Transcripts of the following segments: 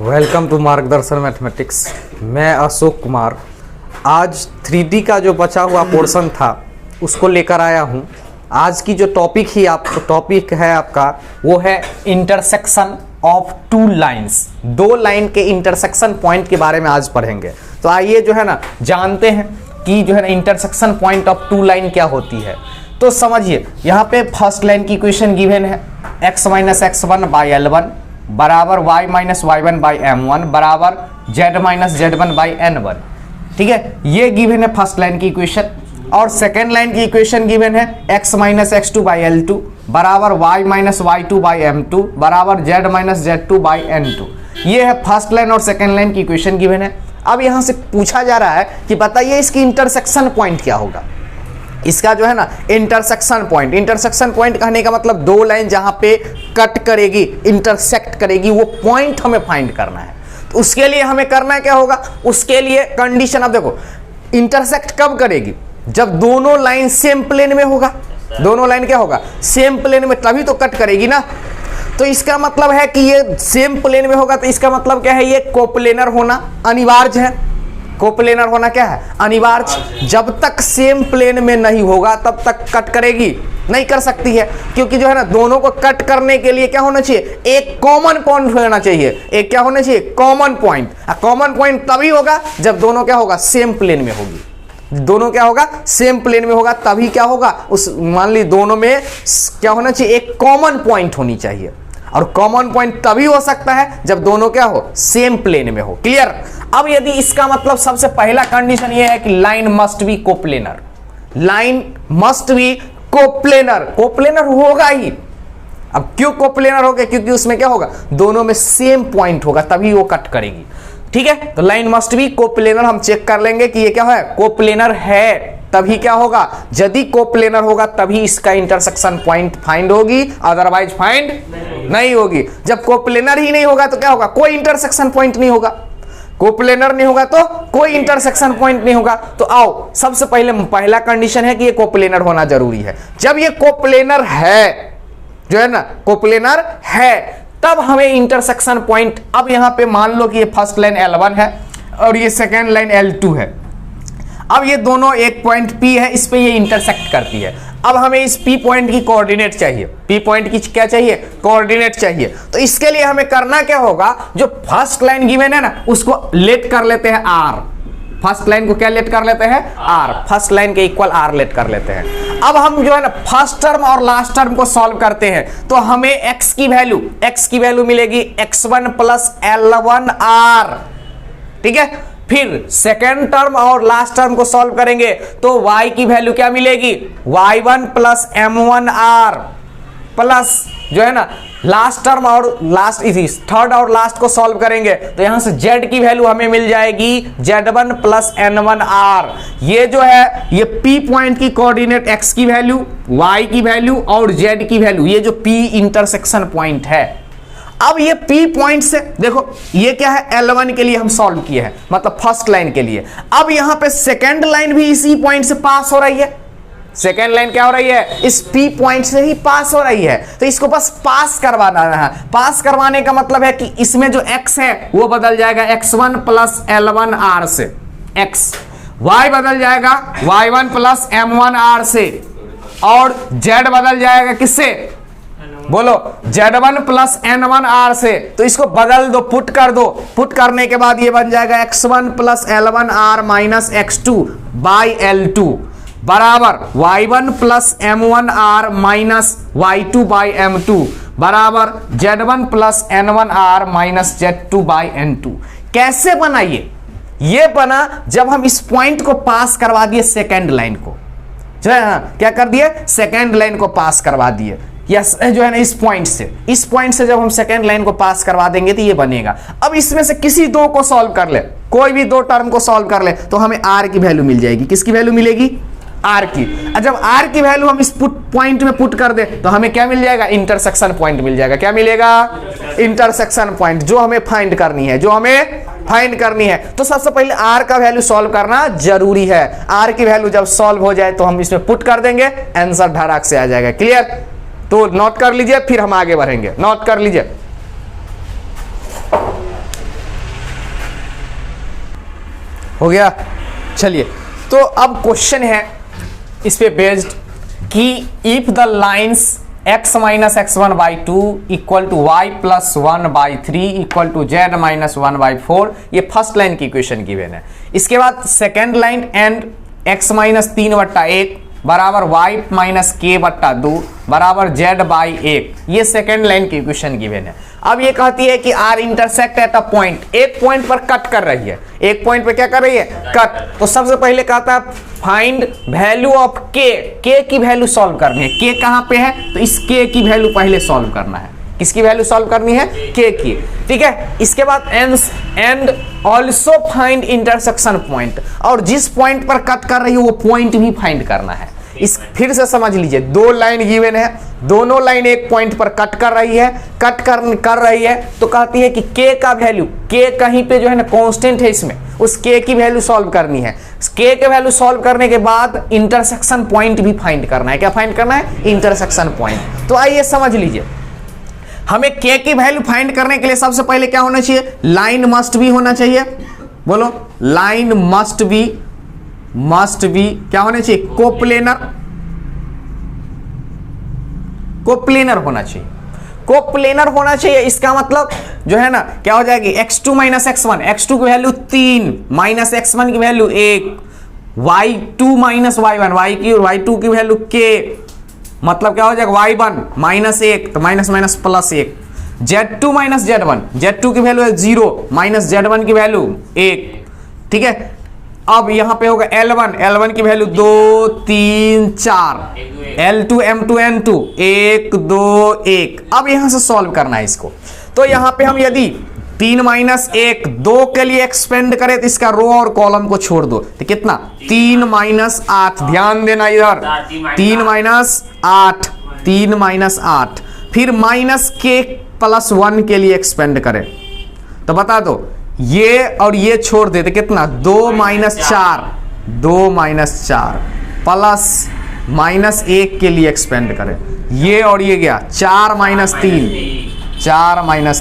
Welcome to मार्गदर्शन mathematics. मैं अशोक कुमार आज 3D का जो बचा हुआ पोर्शन था उसको लेकर आया हूँ। आज की जो टॉपिक है आपका वो है इंटरसेक्शन ऑफ टू लाइंस। दो लाइन के इंटरसेक्शन पॉइंट के बारे में आज पढ़ेंगे। तो आइए जो है ना जानते हैं कि जो है ना intersection point of two line क्या होती है। तो समझिए यहाँ पे फर्स्ट लाइन की इक्वेशन गिवन है x minus x1 by L1 बराबर y minus y1 by M1 बराबर z minus z1 by N1। ठीक है, ये गिवन है फर्स्ट लाइन की इक्वेशन। और सेकेंड लाइन की इक्वेशन गिवन है x minus x2 by L2 बराबर y minus y2 by M2 बराबर z minus z2 by N2। ये है फर्स्ट लाइन और सेकेंड लाइन की इक्वेशन गिवन है। अब यहाँ से पूछा जा रहा है कि बताइए इसकी इंटरसेक्शन पॉइंट क्या होगा। इसका जो है ना इंटरसेक्शन पॉइंट कहने का मतलब दो लाइन जहां पे कट करेगी, इंटरसेक्ट करेगी, वो पॉइंट हमें फाइंड करना है। तो उसके लिए हमें करना क्या होगा, उसके लिए कंडीशन। अब देखो इंटरसेक्ट कब करेगी, जब दोनों लाइन सेम प्लेन में होगा। दोनों लाइन क्या होगा, सेम प्लेन में, तभी तो कट करेगी ना। तो इसका मतलब है कि ये सेम प्लेन में होगा, तो इसका मतलब क्या है, ये कोप्लेनर होना अनिवार्य है। कोप्लेनर होना क्या है, अनिवार्य। जब तक सेम प्लेन में नहीं होगा तब तक कट करेगी नहीं कर सकती है, क्योंकि जो है ना दोनों को कट करने के लिए क्या होना चाहिए, एक कॉमन पॉइंट होना चाहिए। एक क्या होना चाहिए, कॉमन पॉइंट। कॉमन पॉइंट तभी होगा जब दोनों क्या होगा, सेम प्लेन में होगी। दोनों क्या होगा, सेम प्लेन में होगा, तभी क्या होगा, उस मान ली दोनों में क्या होना चाहिए, एक कॉमन पॉइंट होनी चाहिए। और कॉमन पॉइंट तभी हो सकता है जब दोनों क्या हो, सेम प्लेन में हो। क्लियर। अब यदि इसका मतलब सबसे पहला कंडीशन ये है कि line must be coplanar. Line must be coplanar, coplanar होगा ही। अब क्यों कोप्लेनर होगा, क्योंकि उसमें क्या होगा, दोनों में सेम पॉइंट होगा, तभी वो कट करेगी। ठीक है, तो लाइन मस्ट बी कोप्लेनर। हम चेक कर लेंगे कि ये क्या है, कोप्लेनर है, तभी क्या होगा, यदि कोप्लेनर होगा तभी इसका इंटरसेक्शन पॉइंट फाइंड होगी, अदरवाइज फाइंड नहीं होगी। जब कोप्लेनर ही नहीं होगा तो क्या होगा, कोई इंटरसेक्शन पॉइंट नहीं होगा। कोप्लेनर नहीं होगा तो कोई इंटरसेक्शन पॉइंट नहीं होगा। तो आओ सबसे पहले पहला कंडीशन है कि ये कोप्लेनर होना जरूरी है। जब ये कोप्लेनर है, जो है ना कोप्लेनर है, तब हमें इंटरसेक्शन पॉइंट। अब यहां पे मान लो कि ये फर्स्ट लाइन L1 है और ये सेकेंड लाइन L2 है। अब ये दोनों एक पॉइंट P है, इस पे ये इंटरसेक्ट करती है। अब हमें इस P पॉइंट की कोऑर्डिनेट चाहिए। P पॉइंट की क्या चाहिए, कोऑर्डिनेट चाहिए। तो इसके लिए हमें करना क्या होगा, जो फर्स्ट लाइन गिवन है ना उसको लेट कर लेते हैं R। फर्स्ट लाइन को क्या लेट कर लेते हैं, R। फर्स्ट लाइन के इक्वल R लेट कर लेते हैं। अब हम जो है ना फर्स्ट टर्म और लास्ट टर्म को सॉल्व करते हैं, तो हमें x की वैल्यू मिलेगी x1 प्लस L1R। ठीक है, फिर सेकेंड टर्म और लास्ट टर्म को सॉल्व करेंगे तो y की वैल्यू क्या मिलेगी, y1 प्लस M1R प्लस जो है ना लास्ट टर्म और लास्ट इसी थर्ड और लास्ट को सॉल्व करेंगे तो यहां से z की वैल्यू हमें मिल जाएगी z1 प्लस N1R। ये जो है ये P पॉइंट की कोऑर्डिनेट x की वैल्यू, y की वैल्यू और z की वैल्यू, ये जो P इंटरसेक्शन पॉइंट है। अब ये P पॉइंट से देखो ये क्या है, L1 के लिए हम सॉल्व किए हैं, मतलब फर्स्ट लाइन के लिए। अब यहां पे सेकेंड लाइन भी इसी पॉइंट से पास हो रही है। सेकेंड लाइन क्या हो रही है, इस P पॉइंट से ही पास हो रही है। तो इसको बस पास करवाना है। पास करवाने का मतलब है कि इसमें जो x है वो बदल जाएगा x1 प्लस L1R से, x y बदल जाएगा y1 प्लस M1R से, और z बदल जाएगा किससे, बोलो z1 प्लस N1R से। तो इसको बदल दो, पुट कर दो। पुट करने के बाद ये बन जाएगा x1 plus L1R minus x2 by L2 बराबर y1 plus M1R minus y2 by M2 बराबर z1 plus N1R minus z2 by N2। कैसे बना ये बना जब हम इस पॉइंट को पास करवा दिए सेकेंड लाइन को। जो है क्या कर दिए, सेकेंड लाइन को पास करवा दिए। यस, जो है ना इस पॉइंट से जब हम सेकेंड लाइन को पास करवा देंगे तो ये बनेगा। अब इसमें से किसी दो को सॉल्व कर ले, कोई भी दो टर्म को सॉल्व कर ले तो हमें R की वैल्यू मिल जाएगी। किसकी वैल्यू मिलेगी, R की। जब R की वैल्यू हम इस पॉइंट में पुट कर दे तो हमें क्या मिल जाएगा, इंटरसेक्शन पॉइंट मिल जाएगा। क्या मिलेगा, इंटरसेक्शन पॉइंट, जो हमें फाइंड करनी है, तो सबसे पहले R का वैल्यू सॉल्व करना जरूरी है। R की वैल्यू जब सॉल्व हो जाए तो हम इसमें पुट कर देंगे, आंसर धड़ाक से आ जाएगा। क्लियर। तो नोट कर लीजिए, फिर हम आगे बढ़ेंगे। नोट कर लीजिए। हो गया। चलिए, तो अब क्वेश्चन है इस पे बेस्ड कि if the lines x minus x1 by 2 equal to y plus 1 by 3 equal to z minus 1 by 4, ये फर्स्ट लाइन की इक्वेशन गिवन है। इसके बाद second line and x minus 3/1 बराबर y माइनस k बट्टा 2 बराबर z बाई 1, ये second line की इक्वेशन गिवन है। अब ये कहती है कि r intersect at a point, एक पॉइंट पर कट कर रही है, एक पॉइंट पे क्या कर रही है, कट। तो सबसे पहले कहता है find value of k, k की वैल्यू सॉल्व करनी है। k कहाँ पे है, तो इस k की वैल्यू पहले सॉल्व करना है। किसकी वैल्यू सॉल्व करनी है, k की, ठीक है। इसके बाद and also find intersection point, और जिस पॉइंट पर कट कर रही है वो पॉइंट भी फाइंड करना है। इस फिर से समझ लीजिए, दो लाइन गिवन है, दोनों लाइन एक पॉइंट पर कट कर रही है, कट कर रही है, तो कहती है कि k का वैल्यू, k कहीं पे जो है ना कांस्टेंट है, इसमें उस k की वैल्यू सॉल्व करनी है। k के वैल्यू सॉल्व करने के बाद इंटरसेक्शन पॉइंट भी फाइंड करना है। क्या फाइंड करना है, इंटरसेक्शन पॉइंट। तो आइए समझ लीजिए, हमें k की वैल्यू फाइंड करने के लिए सबसे पहले क्या होना चाहिए, लाइन मस्ट भी होना चाहिए। बोलो, लाइन मस्ट बी क्या होना चाहिए, कोप्लेनर होना चाहिए, कोप्लेनर होना चाहिए। इसका मतलब जो है ना क्या हो जाएगी, x2 माइनस x1, x2 की वैल्यू 3 माइनस x1 की value 1, y2 minus y1, y की और y2 की वैल्यू k, मतलब क्या हो जाएगा y1 माइनस 1, तो minus minus plus 1, z2 minus z1, z2 की वैल्यू है 0 माइनस z1 की वैल्यू 1, ठीक है। अब यहां पे होगा L1 की वैल्यू 2 3 4, L2 M2 N2 1 2 1। अब यहां से सॉल्व करना है इसको। तो यहां पे हम यदि 3 माइनस 1 2 के लिए एक्सपेंड करें तो इसका रो और कॉलम को छोड़ दो, तो कितना 3 माइनस 8, ध्यान देना इधर, 3 माइनस 8, फिर माइनस के प्लस 1 के लिए एक्सपेंड करें तो बता दो, ये और ये छोड़ देते, कितना 2 माइनस 4 प्लस माइनस 1 के लिए एक्सपेंड करें, ये और ये गया 4 माइनस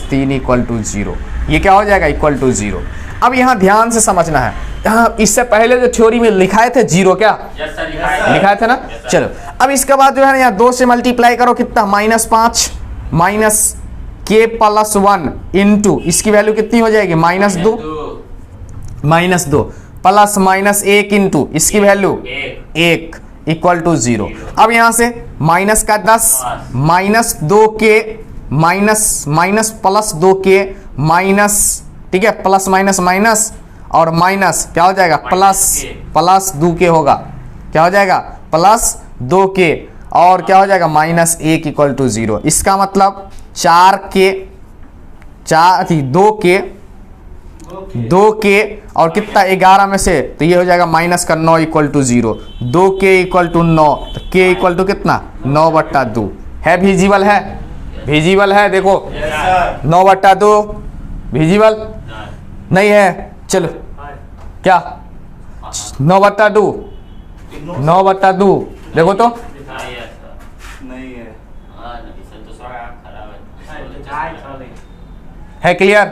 3 इक्वल टू 0, ये क्या हो जाएगा, इक्वल टू 0। अब यहाँ ध्यान से समझना है, यहाँ इससे पहले जो थ्योरी में लिखाए थे 0, क्या लिखाए थे ना। चलो, अब इसके बाद जो है ना यहाँ 2 से मल्टीप्लाई करो, कितना -5 माइनस के प्लस 1 इंटू इसकी वैल्यू कितनी हो जाएगी, -2 प्लस माइनस 1 इंटू इसकी वैल्यू 1 इक्वल टू 0। अब यहां से माइनस का 10 माइनस 2 के माइनस प्लस 2 के माइनस, ठीक है, प्लस माइनस माइनस और माइनस क्या हो जाएगा, प्लस 2 के होगा, क्या हो जाएगा, प्लस 2 के, और क्या हो जाएगा -1 इक्वल टू 0। इसका मतलब 2 के और कितना 11 में से, तो ये हो जाएगा माइनस का 9 इक्वल टू 0, 2 के इक्वल टू 9, तो के इक्वल टू कितना 9/2 है, विजिबल है देखो, 9/2 विजिबल नहीं है। चलो क्या 9/2 देखो तो है, क्लियर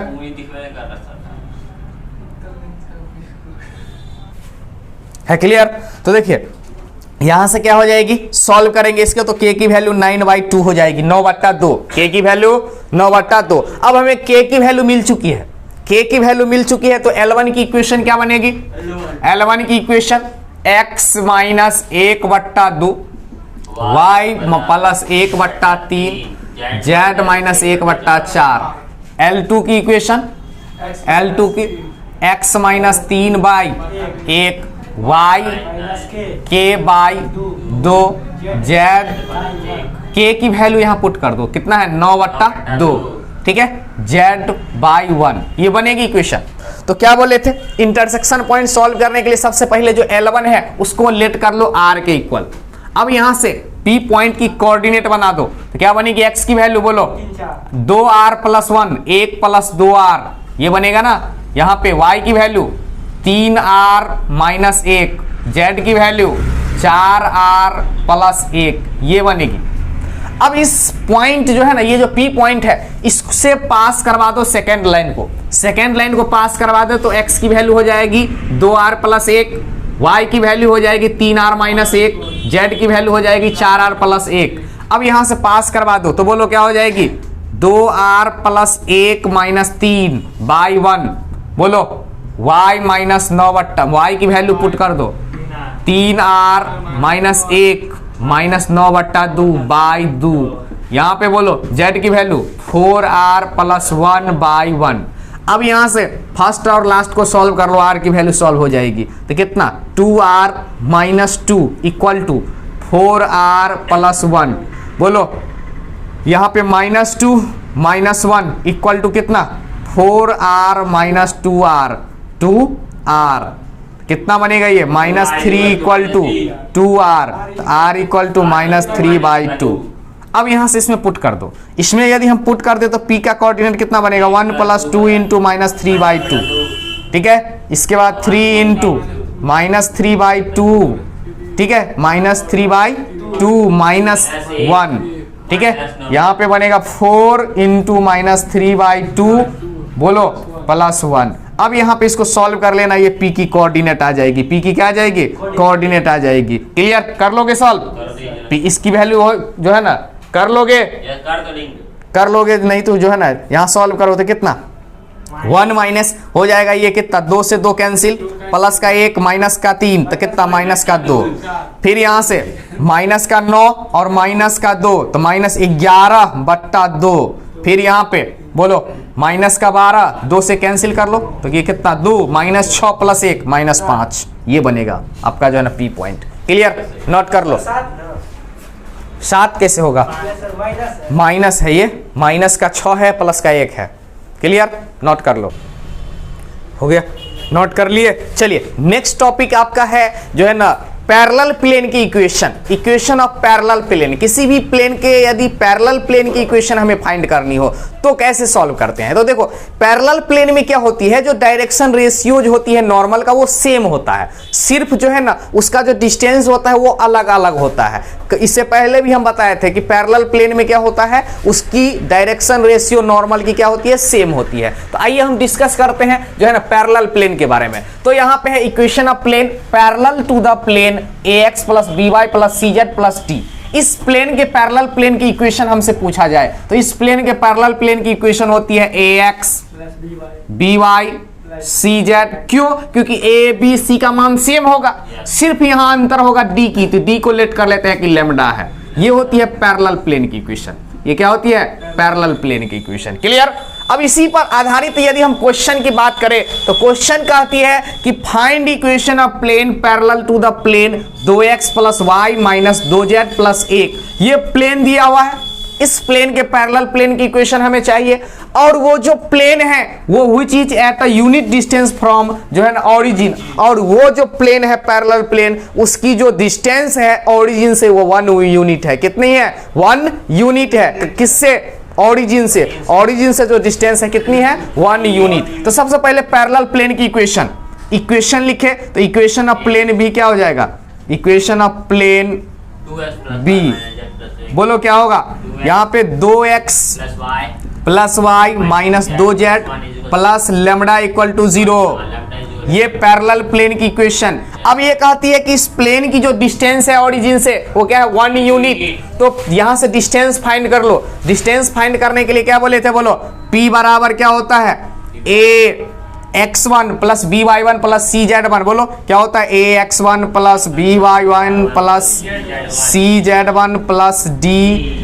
है, क्लियर। तो देखिए यहां से क्या हो जाएगी, सॉल्व करेंगे इसके, तो k की वैल्यू 9/2 हो जाएगी, 9/2, k की वैल्यू 9/2। अब हमें k की वैल्यू मिल चुकी है, तो L1 की इक्वेशन क्या बनेगी, L1 की equation x minus 1/2 y plus 1/3 z minus 1/4। L2 की इक्वेशन, L2 की x minus 3/1 y k by 2 z, k की वैल्यू यहां पुट कर दो, कितना है 9/2, ठीक है, z बाई 1, ये बनेगी इक्वेशन। तो क्या बोले थे, इंटरसेक्शन पॉइंट सॉल्व करने के लिए सबसे पहले जो L1 है उसको लेट कर लो r के इक्वल। अब यहां से P पॉइंट की कोऑर्डिनेट बना दो, तो क्या बनेगी, x की वैल्यू बोलो 2r प्लस 1 1 प्लस 2r, ये बनेगा ना। यहाँ पे y की वैल्यू 3r माइनस 1, z की वैल्यू 4r प्लस 1, ये बनेगी। अब इस पॉइंट जो है ना, ये जो P पॉइंट है, इससे पास करवा दो सेकेंड लाइन को। सेकेंड लाइन को पास करवा दो तो x की वैल्यू हो जाएगी 2r प्लस 1, y की वैल्यू हो जाएगी 3r माइनस 1, z की वैल्यू हो जाएगी 4r प्लस 1। अब यहां से पास करवा दो तो बोलो क्या हो जाएगी, 2r प्लस 1 माइनस 3 बाई 1, बोलो y माइनस 9 बट्टा, y की वैल्यू पुट कर दो 3r माइनस 1 माइनस 9 बट्टा 2 बाई 2। यहाँ पे बोलो z की वैल्यू 4r प्लस 1 बाई 1। अब यहां से फर्स्ट और लास्ट को सॉल्व कर लो, r की वैल्यू सॉल्व हो जाएगी तो कितना 2r minus 2 equal to 4r plus 1। बोलो यहाँ पे माइनस 2 माइनस 1 इक्वल टू कितना 4r माइनस 2r, 2r कितना बनेगा ये माइनस 3 इक्वल टू 2r, तो r equal to minus 3 by 2। अब यहां से इसमें पुट कर दो, इसमें यदि हम पुट कर दे तो p का कोऑर्डिनेट कितना बनेगा 1 प्लस 2 इंटू माइनस 3 बाई 2, ठीक है। इसके बाद 3 इंटू माइनस 3 बाई 2, ठीक है, माइनस 3 बाई 2 माइनस 1, ठीक है। यहाँ पे बनेगा 4 इंटू माइनस 3 बाई 2, बोलो प्लस 1। अब यहाँ पे इसको सॉल्व कर लेना, ये p की कोऑर्डिनेट आ जाएगी, p की क्या आ जाएगी कोऑर्डिनेट आ जाएगी। क्लियर, कर लोगे सॉल्व, p इसकी वैल्यू जो है ना कर लोगे, कर लोगे नहीं तो जो है ना यहाँ सॉल्व करो तो कितना 1 माइनस हो जाएगा, ये कितना 2 से 2 कैंसिल, प्लस का 1 माइनस का 3 तो कितना माइनस का 2, फिर यहाँ से माइनस का 9 और माइनस का 2 तो माइनस 11 बट्टा 2, फिर यहाँ पे बोलो माइनस का 12 2 से कैंसिल कर लो तो ये कितना 2 माइनस 6 प्लस 1 माइनस 5, ये बनेगा आपका जो है ना P पॉइंट। क्लियर, नोट कर लो। 7 कैसे होगा, माइनस है, ये माइनस का 6 है प्लस का 1 है। क्लियर, नोट कर लो, हो गया, नोट कर लिए। चलिए नेक्स्ट टॉपिक आपका है जो है ना पैरेलल प्लेन की equation, equation of parallel plane. किसी भी प्लेन के यदि पैरेलल प्लेन की इक्वेशन हमें फाइंड करनी हो तो कैसे सॉल्व करते हैं। तो देखो पैरेलल प्लेन में क्या होती है, जो डायरेक्शन रेशियोज होती है नॉर्मल का वो सेम होता है, सिर्फ जो है ना उसका जो डिस्टेंस होता है वो अलग अलग होता है। इससे पहले भी हम बताए थे कि पैरेलल प्लेन में क्या होता है, उसकी डायरेक्शन रेशियो नॉर्मल की क्या होती है, सेम होती है। तो आइए हम डिस्कस करते हैं जो है ना पैरेलल प्लेन के बारे में। तो यहाँ पे है equation of plane parallel to the plane ax plus by plus cz plus d। इस प्लेन के पैरेलल प्लेन की इक्वेशन हमसे पूछा जाए तो इस प्लेन के पैरेलल प्लेन की इक्वेशन होती है ax by cz। क्यों, क्योंकि a b c का मान सेम होगा, सिर्फ यहां अंतर होगा d की, तो d को लेट कर लेते हैं कि लैम्डा है। ये होती है पैरेलल प्लेन की इक्वेशन, ये क्या होती है पैरेलल प्लेन की इक्वेशन। क्लियर। अब इसी पर आधारित यदि हम क्वेश्चन की बात करें तो क्वेश्चन कहती है कि find equation of plane parallel to the plane 2x plus y minus 2z plus 1। ये प्लेन दिया हुआ है, इस प्लेन के पैरेलल प्लेन की इक्वेशन हमें चाहिए, और वो जो प्लेन है वो which is at a unit distance from जो है ना ओरिजिन, और वो जो प्लेन है पैरेलल प्लेन उसकी जो डिस्टेंस है ओरिजिन से वो 1 यूनिट है। कितनी है 1 यूनिट है, किससे ओरिजिन से, ओरिजिन से जो डिस्टेंस है कितनी है 1 यूनिट। तो सबसे पहले पैरेलल प्लेन की इक्वेशन लिखे तो इक्वेशन ऑफ प्लेन बी क्या हो जाएगा, इक्वेशन ऑफ प्लेन बी, बोलो क्या होगा, यहाँ पे 2x plus y minus 2z plus lambda equal to 0, ये पैरेलल प्लेन की इक्वेशन। अब ये कहती है कि इस प्लेन की जो डिस्टेंस है ओरिजिन से वो क्या है 1 यूनिट। तो यहां से डिस्टेंस फाइंड कर लो, डिस्टेंस फाइंड करने के लिए क्या बोले थे, बोलो P बराबर क्या होता है ax1 plus by1 plus cz1, बोलो क्या होता है ax1 plus by1 plus cz1 plus d,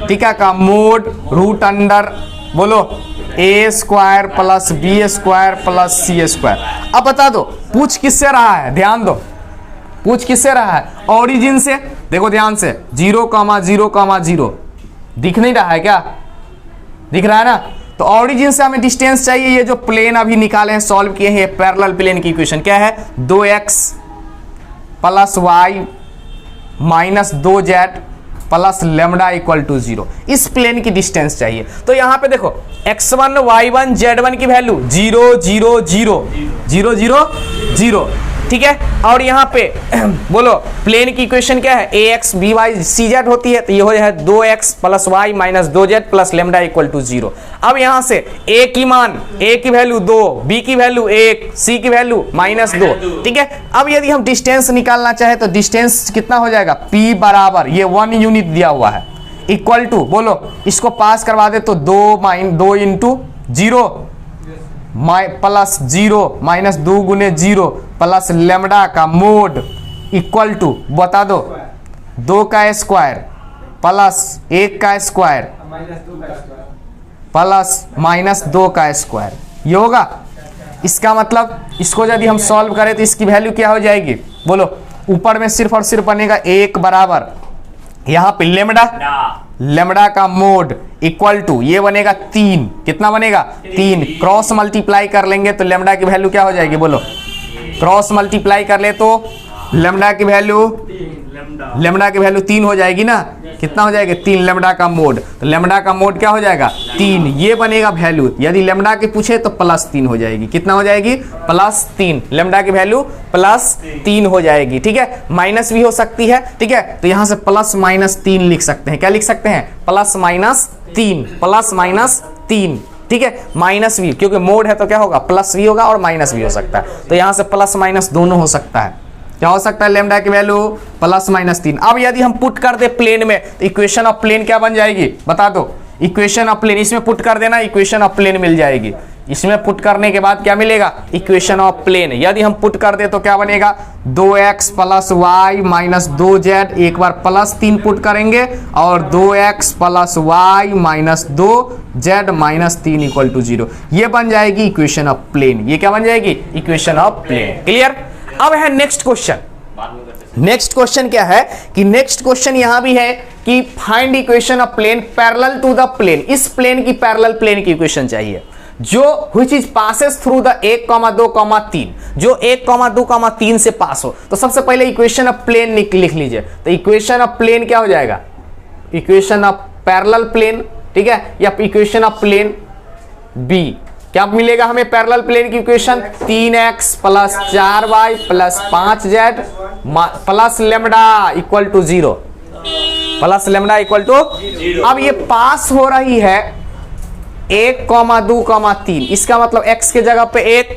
ठीक है, का मोड रूट अंडर बोलो a square plus b square plus c square. अब बता दो पूछ किससे रहा है, ध्यान दो पूछ किससे रहा है, ओरिजिन से। देखो ध्यान से 0,0,0 दिख नहीं रहा है क्या, दिख रहा है ना। तो ओरिजिन से हमें डिस्टेंस चाहिए, ये जो प्लेन अभी निकाले हैं सॉल्व किए हैं पैरेलल प्लेन की इक्वेशन क्या है 2x plus y minus 2z plus lambda equal to 0, इस प्लेन की डिस्टेंस चाहिए। तो यहाँ पे देखो x1 y1 z1 की वैल्यू 0 0 0 0 0 0, ठीक है। और यहाँ पे बोलो प्लेन की इक्वेशन क्या है, ax by cz होती है, तो ये हो जाए 2x plus y minus 2z plus lambda equal to 0। अब यहाँ से a की मान, a की वैल्यू 2, b की वैल्यू 1, c की वैल्यू -2, ठीक है। अब यदि हम डिस्टेंस निकालना चाहे तो डिस्टेंस कितना हो जाएगा, p बराबर ये 1 यूनिट दिया हुआ है इक्वल टू, बोलो इसको पास करवा दे तो 2 इंटू 0 प्लस 0 माइनस 2 गुने 0 प्लस लेमडा का मोड इक्वल टू, बता दो 2 का स्क्वायर प्लस 1 का स्क्वायर प्लस माइनस 2 का स्क्वायर, ये होगा। इसका मतलब इसको यदि हम सॉल्व करें तो इसकी वैल्यू क्या हो जाएगी, बोलो ऊपर में सिर्फ और सिर्फ बनेगा 1 बराबर यहाँ पे लेमडा का मोड इक्वल टू ये बनेगा 3, कितना बनेगा 3, क्रॉस मल्टीप्लाई कर लेंगे तो लेमडा की वैल्यू क्या हो जाएगी, बोलो क्रॉस मल्टीप्लाई कर ले तो लेमडा की वैल्यू 3 हो जाएगी ना, कितना हो जाएगा 3 लेमडा का मोड, तो लेमडा का मोड क्या हो जाएगा 3, ये बनेगा वैल्यू। यदि लेमडा की पूछे तो +3 हो जाएगी, कितना हो जाएगी +3, लेमडा की वैल्यू +3 हो जाएगी, ठीक है। माइनस भी हो सकती है, ठीक है, तो यहां से +-3 लिख सकते हैं, क्या लिख सकते हैं +-3, ठीक है। माइनस भी, क्योंकि मोड है तो क्या होगा प्लस भी होगा और माइनस भी हो सकता है, तो यहां से प्लस माइनस दोनों हो सकता है। क्या हो सकता है, लेमडा की वैल्यू +-3। अब यदि हम पुट कर दे प्लेन में तो इक्वेशन ऑफ प्लेन क्या बन जाएगी, बता दो, इक्वेशन ऑफ प्लेन इसमें पुट कर देना, इक्वेशन ऑफ प्लेन मिल जाएगी। इसमें पुट करने के बाद क्या मिलेगा, इक्वेशन ऑफ प्लेन। यदि हम पुट कर दे तो क्या बनेगा, 2x plus y minus 2z, एक बार +3 पुट करेंगे और 2x plus y minus 2z minus 3 equal to 0, ये बन जाएगी इक्वेशन ऑफ प्लेन। ये क्या बन जाएगी, इक्वेशन ऑफ प्लेन। क्लियर। अब है नेक्स्ट क्वेश्चन। नेक्स्ट क्वेश्चन क्या है कि नेक्स्ट क्वेश्चन यहां भी है कि find equation of plane parallel to the plane. इस प्लेन की पैरेलल प्लेन की इक्वेशन चाहिए जो which is passes through the 1, 2, 3, जो 1, 2, 3 से पास हो। तो सबसे पहले इक्वेशन ऑफ प्लेन लिख लीजिए। तो इक्वेशन ऑफ प्लेन क्या हो जाएगा, इक्वेशन ऑफ पैरेलल प्लेन, ठीक है, या इक्वेशन ऑफ प्लेन बी। क्या मिलेगा हमें पैरेलल प्लेन की equation, 3x plus 4y plus 5z plus lambda equal to 0, plus lambda equal to. अब ये पास हो रही है 1, 2, 3, इसका मतलब x के जगह पे 1,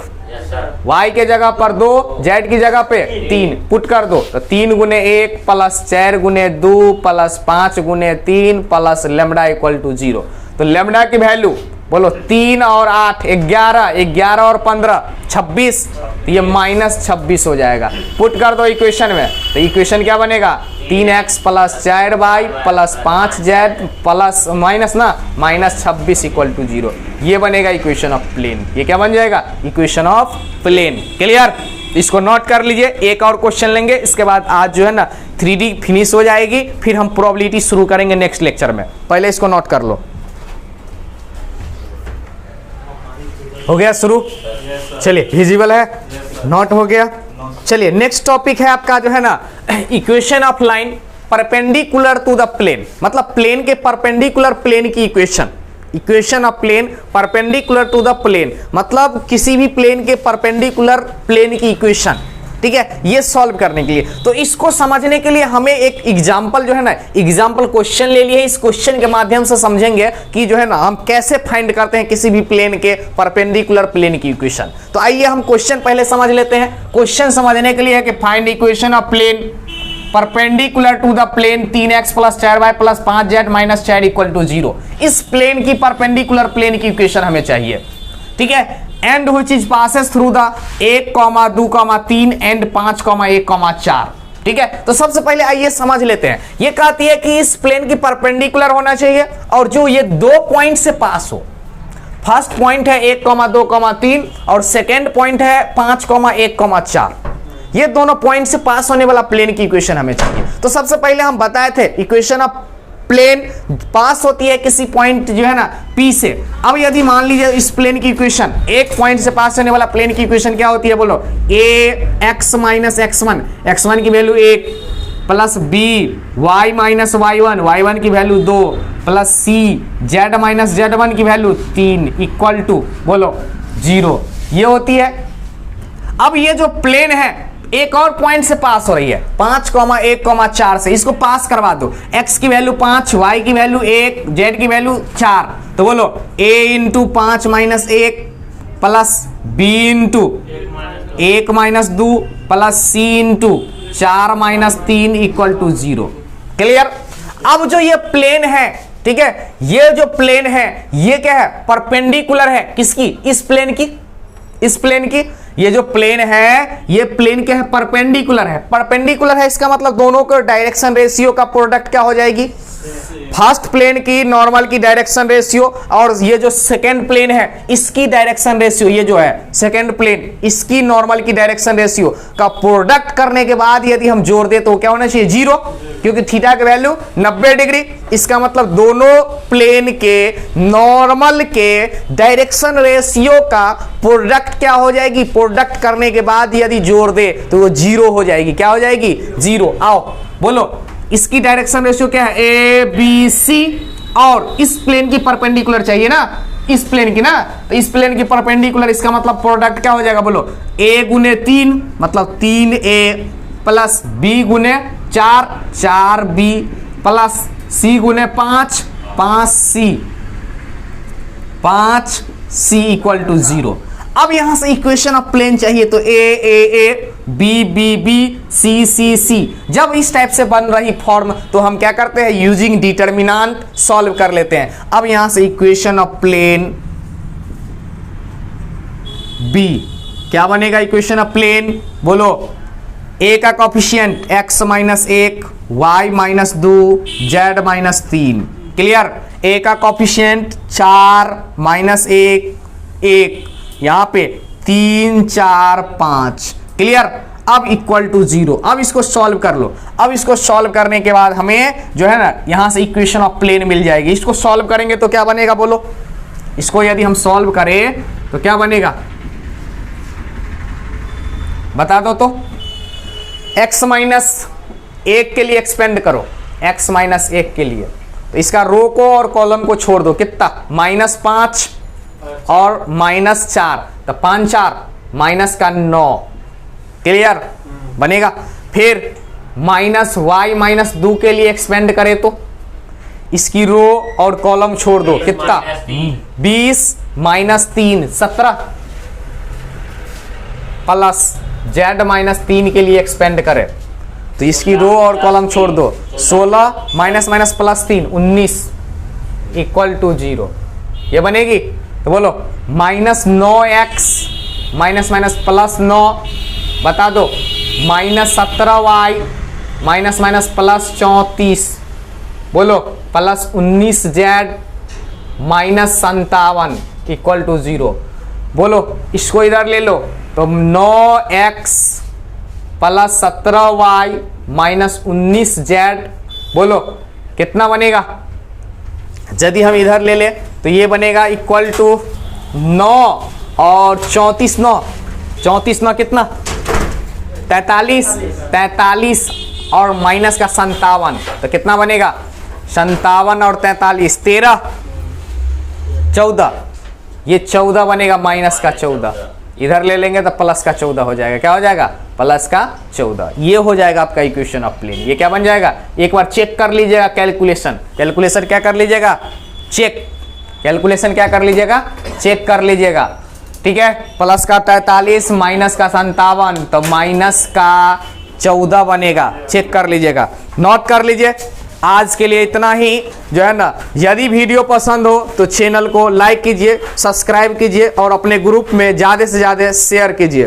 y के जगह पर 2, z की जगह पे 3 पुट कर दो, तो 3 गुने 1 प्लस 4 गुने 2 प्लस 5 गुने 3 प्लस लेमडा इक्वल टू 0। तो लेमडा की वैल्यू बोलो 3 और 8 11, 11 और 15 26, तो ये -26 हो जाएगा। पुट कर दो इक्वेशन में, तो इक्वेशन क्या बनेगा, 3x plus 4y plus 5z plus minus ना -26 इक्वल टू 0, ये बनेगा इक्वेशन ऑफ प्लेन। ये क्या बन जाएगा, इक्वेशन ऑफ प्लेन। क्लियर। इसको नोट कर लीजिए। एक और क्वेश्चन लेंगे, इसके बाद आज जो है ना 3D फिनिश हो जाएगी, फिर हम प्रोबेबिलिटी शुरू करेंगे नेक्स्ट लेक्चर में। पहले इसको नोट कर लो। हो गया शुरू, चलिए विजिबल है, नोट हो गया। चलिए नेक्स्ट टॉपिक है आपका जो है ना equation of line perpendicular to the plane, मतलब प्लेन के परपेंडिकुलर प्लेन की equation. Equation of plane perpendicular to the plane, मतलब किसी भी प्लेन के परपेंडिकुलर प्लेन की इक्वेशन, ठीक है, ये सॉल्व करने के लिए। तो इसको समझने के लिए हमें एक एग्जांपल जो है ना, एग्जांपल क्वेश्चन ले लिए। इस क्वेश्चन के माध्यम से समझेंगे कि जो है ना हम कैसे फाइंड करते हैं किसी भी प्लेन के परपेंडिकुलर प्लेन की इक्वेशन। तो आइए हम क्वेश्चन पहले समझ लेते हैं। क्वेश्चन समझने के लिए है कि find equation of plane perpendicular to the plane 3x plus 4y plus 5z minus 4 equal to 0। इस प्लेन की परपेंडिकुलर प्लेन की इक्वेशन हमें चाहिए, ठीक है, and which is passes through the 1, 2, 3 and 5, 1, 4, ठीक है। तो सबसे पहले आइए समझ लेते हैं। ये कहती है कि इस प्लेन की परपेंडिकुलर होना चाहिए और जो ये 2 पॉइंट से पास हो। फर्स्ट पॉइंट है 1, 2, 3 और सेकेंड पॉइंट है 5, 1, 4। ये दोनों पॉइंट से पास होने वाला प्लेन की इक्वेशन हमें चाहिए। तो सबसे पहले हम बताए थे इक्वेशन ऑफ प्लेन पास होती है किसी पॉइंट जो है ना P से। अब यदि मान लीजिए इस प्लेन की इक्वेशन, एक पॉइंट से पास होने वाला प्लेन की इक्वेशन क्या होती है, बोलो ax माइनस x1, x1 की value 1 plus b y minus y1 की value 2 plus c z minus z1 की वैल्यू 3 इक्वल टू बोलो 0, ये होती है। अब ये जो प्लेन है एक और पॉइंट से पास हो रही है 5,1,4 से, इसको पास करवा दो। x की वैल्यू 5, y की वैल्यू 1, z की वैल्यू 4, तो बोलो a into 5 minus 1 plus b into 1 minus 2 plus c into 4 minus 3 equal to 0। Clear. अब जो ये प्लेन है, ठीक है, ये जो प्लेन है ये क्या है, परपेंडिकुलर है किसकी, इस प्लेन की, इस प्लेन की। ये जो प्लेन है ये प्लेन क्या है, परपेंडिकुलर है। परपेंडिकुलर है इसका मतलब दोनों को डायरेक्शन रेशियो का प्रोडक्ट क्या हो जाएगी, फर्स्ट प्लेन की नॉर्मल की डायरेक्शन रेशियो और ये जो सेकंड प्लेन है इसकी डायरेक्शन रेशियो, ये जो है सेकंड प्लेन इसकी नॉर्मल की डायरेक्शन रेशियो का प्रोडक्ट करने के बाद यदि हम जोड़ दे तो क्या होना चाहिए, 0, क्योंकि थीटा की वैल्यू 90 डिग्री। इसका मतलब दोनों प्लेन के नॉर्मल के डायरेक्शन रेशियो का प्रोडक्ट क्या हो जाएगी, प्रोडक्ट करने के बाद यदि जोड़ दे तो वो 0 हो जाएगी। क्या हो जाएगी, 0। आओ बोलो इसकी डायरेक्शन रेशियो क्या है, ए बी सी, और इस प्लेन की परपेंडिकुलर चाहिए ना, इस प्लेन की ना, तो इस प्लेन की परपेंडिकुलर, इसका मतलब प्रोडक्ट क्या हो जाएगा, बोलो a गुने 3 मतलब 3a प्लस b गुने 4 4b प्लस c गुने 5 5c इक्वल टू 0। अब यहां से इक्वेशन ऑफ प्लेन चाहिए तो a b c। जब इस टाइप से बन रही फॉर्म तो हम क्या करते हैं, यूजिंग डिटर्मिनेंट सॉल्व कर लेते हैं। अब यहां से इक्वेशन ऑफ प्लेन b क्या बनेगा, इक्वेशन ऑफ प्लेन, बोलो a का coefficient x minus 1, y minus 2, z minus 3। Clear. a का कोफिशिएंट 4 माइनस 1 1, यहां पे 3 4 5। क्लियर। अब इक्वल टू 0। अब इसको सॉल्व कर लो। अब इसको सॉल्व करने के बाद हमें जो है ना यहां से इक्वेशन ऑफ प्लेन मिल जाएगी। इसको सॉल्व करेंगे तो क्या बनेगा, बोलो इसको यदि हम सॉल्व करें तो क्या बनेगा, बता दो तो। x माइनस 1 के लिए एक्सपेंड करो, x माइनस 1 के लिए, तो इसका रो को और कॉलम को छोड़ दो, कितना, -5 और -4, तो 5 4 माइनस का 9। क्लियर बनेगा। फिर माइनस y माइनस 2 के लिए एक्सपेंड करें तो इसकी रो और कॉलम छोड़ दो, कितना, 20 माइनस 3 17 प्लस z माइनस 3 के लिए एक्सपेंड करें तो इसकी रो और कॉलम छोड़ दो, 16 minus minus plus 3 19 equal to 0। ये बनेगी। तो बोलो -9x माइनस माइनस प्लस 9, बता दो -17y माइनस माइनस प्लस 34, बोलो plus 19z minus 57 equal to 0। बोलो इसको इधर ले लो तो 9x plus 17y minus 19z, बोलो कितना बनेगा। यदि हम इधर ले ले तो ये बनेगा इक्वल टू 9 और 34 9 कितना, 43 और माइनस का 57, तो कितना बनेगा, 57 और 43 13 14, ये 14 बनेगा, माइनस का 14 इधर ले लेंगे तो प्लस का 14 हो जाएगा। क्या हो जाएगा, प्लस का 14। ये हो जाएगा आपका इक्वेशन ऑफ प्लेन। ये क्या बन जाएगा, एक बार चेक कर लीजिएगा, कैलकुलेशन क्या कर लीजिएगा, कैलकुलेशन क्या कर लीजिएगा, चेक कर लीजिएगा। ठीक है, प्लस का 43 माइनस का 57 तो माइनस का 14 बनेगा। चेक कर लीजिएगा, नोट कर लीजिए। आज के लिए इतना ही, जो है ना, यदि वीडियो पसंद हो तो चैनल को लाइक कीजिए, सब्सक्राइब कीजिए और अपने ग्रुप में ज़्यादा से ज़्यादा शेयर कीजिए।